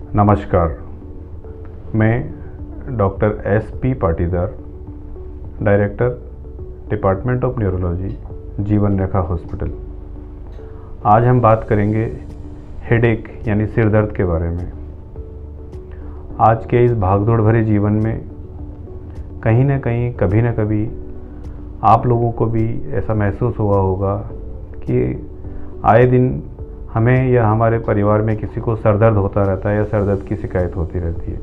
नमस्कार, मैं doctor SP. Patidar, director department of neurology, जीवन रेखा हॉस्पिटल। आज हम बात करेंगे हेडेक यानी सिर दर्द के बारे में। आज के इस भागदौड़ भरे जीवन में कहीं ना कहीं कभी ना कभी आप लोगों को भी ऐसा महसूस हुआ होगा कि आए दिन हमें या हमारे परिवार में किसी को सर दर्द होता रहता है या सर दर्द की शिकायत होती रहती है।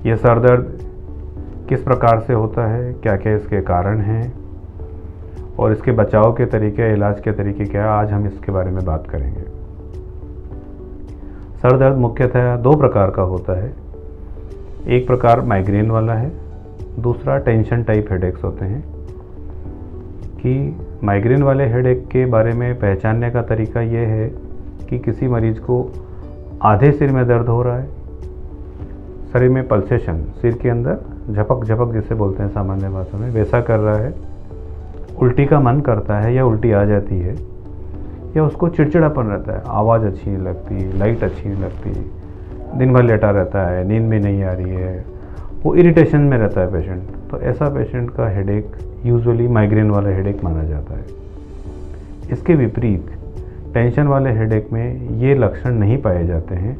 ये सर दर्द किस प्रकार से होता है, क्या क्या इसके कारण हैं और इसके बचाव के तरीके, इलाज के तरीके क्या है, आज हम इसके बारे में बात करेंगे। सर दर्द मुख्यतः दो प्रकार का होता है। एक प्रकार माइग्रेन वाला है, दूसरा टेंशन टाइप हेडेक्स होते हैं। कि माइग्रेन वाले हेडेक के बारे में पहचानने का तरीका ये है कि किसी मरीज को आधे सिर में दर्द हो रहा है, शरीर में पल्सेशन, सिर के अंदर झपक झपक जिसे बोलते हैं सामान्य भाषा में, वैसा कर रहा है, उल्टी का मन करता है या उल्टी आ जाती है, या उसको चिड़चिड़ापन रहता है, आवाज़ अच्छी नहीं लगती, लाइट अच्छी नहीं लगती, दिन भर लेटा रहता है, नींद भी नहीं आ रही है, वो इरिटेशन में रहता है पेशेंट, तो ऐसा पेशेंट का हेडेक यूजुअली माइग्रेन वाला हेडेक माना जाता है। इसके विपरीत टेंशन वाले हेडेक में ये लक्षण नहीं पाए जाते हैं।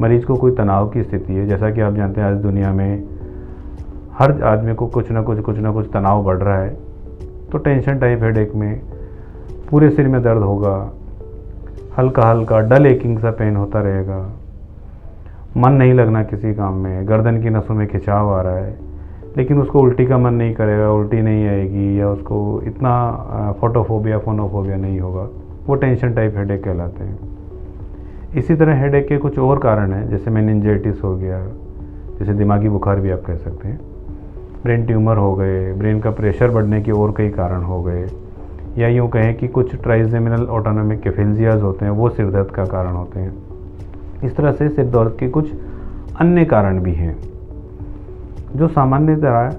मरीज को कोई तनाव की स्थिति है, जैसा कि आप जानते हैं आज दुनिया में हर आदमी को कुछ ना कुछ तनाव बढ़ रहा है, तो टेंशन टाइप हेडेक में पूरे सिर में दर्द होगा, हल्का हल्का डल एकिंग सा पेन होता रहेगा, मन नहीं लगना किसी काम में, गर्दन की नसों में खिंचाव आ रहा है, लेकिन उसको उल्टी का मन नहीं करेगा, उल्टी नहीं आएगी, या उसको इतना फोनोफोबिया नहीं होगा, वो टेंशन टाइप हेडेक कहलाते हैं। इसी तरह हेडेक के कुछ और कारण हैं, जैसे मेनिंजाइटिस हो गया, जैसे दिमागी बुखार भी आप कह सकते हैं, ब्रेन ट्यूमर हो गए, ब्रेन का प्रेशर बढ़ने के और कई कारण हो गए, या यूँ कहें कि कुछ ट्राइजेमिनल ऑटोनोमिक कैफेजियाज होते हैं, वो सिर दर्द का कारण होते हैं। इस तरह से सिर दर्द के कुछ अन्य कारण भी हैं। जो सामान्यतः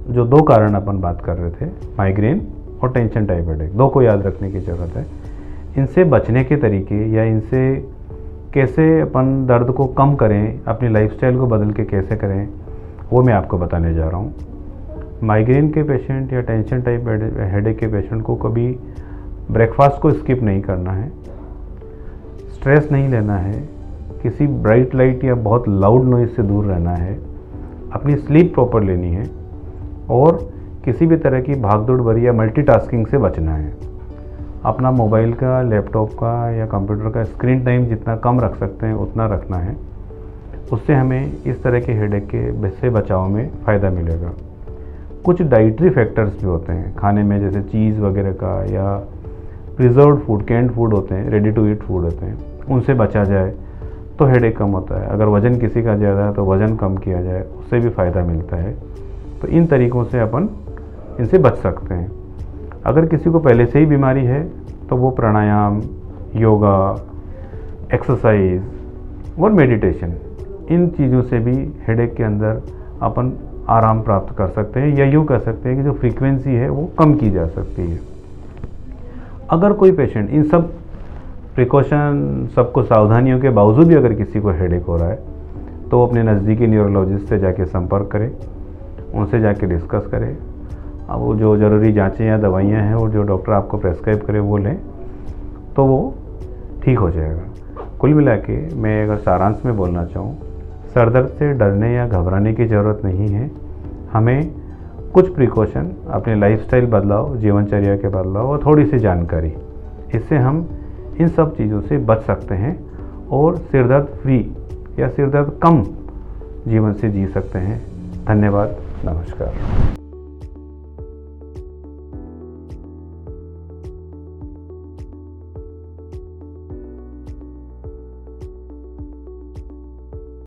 जो दो कारण अपन बात कर रहे थे, माइग्रेन और टेंशन टाइप हेडेक, दो को याद रखने की ज़रूरत है। इनसे बचने के तरीके या इनसे कैसे अपन दर्द को कम करें, अपनी लाइफस्टाइल को बदल के कैसे करें, वो मैं आपको बताने जा रहा हूँ। माइग्रेन के पेशेंट या टेंशन टाइप हेडेक के पेशेंट को कभी ब्रेकफास्ट को स्किप नहीं करना है, स्ट्रेस नहीं लेना है, किसी ब्राइट लाइट या बहुत लाउड नॉइज़ से दूर रहना है, अपनी स्लीप प्रॉपर लेनी है और किसी भी तरह की भागदौड़ भरी या मल्टीटास्किंग से बचना है। अपना मोबाइल का, लैपटॉप का या कंप्यूटर का स्क्रीन टाइम जितना कम रख सकते हैं उतना रखना है। उससे हमें इस तरह के हेडेक के से बचाव में फ़ायदा मिलेगा। कुछ डाइटरी फैक्टर्स भी होते हैं खाने में, जैसे चीज़ वगैरह का, या प्रिजर्व्ड फूड, कैंड फूड होते हैं, रेडी टू ईट फूड होते हैं, उनसे बचा जाए तो हेडेक कम होता है। अगर वज़न किसी का ज़्यादा है तो वज़न कम किया जाए, उससे भी फ़ायदा मिलता है। तो इन तरीक़ों से अपन इनसे बच सकते हैं। अगर किसी को पहले से ही बीमारी है तो वो प्राणायाम, योगा, एक्सरसाइज और मेडिटेशन, इन चीज़ों से भी हेडेक के अंदर अपन आराम प्राप्त कर सकते हैं, या यूँ कह सकते हैं कि जो फ्रीक्वेंसी है वो कम की जा सकती है। अगर कोई पेशेंट इन सब प्रिकॉशन, सबको सावधानियों के बावजूद भी अगर किसी को हेडेक हो रहा है तो वो अपने नज़दीकी न्यूरोलॉजिस्ट से जाके संपर्क करें, उनसे जाके डिस्कस करें। अब वो जो ज़रूरी जांचें या दवाइयाँ हैं और जो डॉक्टर आपको प्रेस्क्राइब करे वो लें तो वो ठीक हो जाएगा। कुल मिला के मैं अगर सारांश में बोलना चाहूँ, सर दर्द से डरने या घबराने की ज़रूरत नहीं है। हमें कुछ प्रिकॉशन, अपने लाइफस्टाइल बदलाव, जीवनचर्या के बदलाव और थोड़ी सी जानकारी, इससे हम इन सब चीज़ों से बच सकते हैं और सिर दर्द फ्री या सिर दर्द कम जीवन से जी सकते हैं। धन्यवाद, नमस्कार।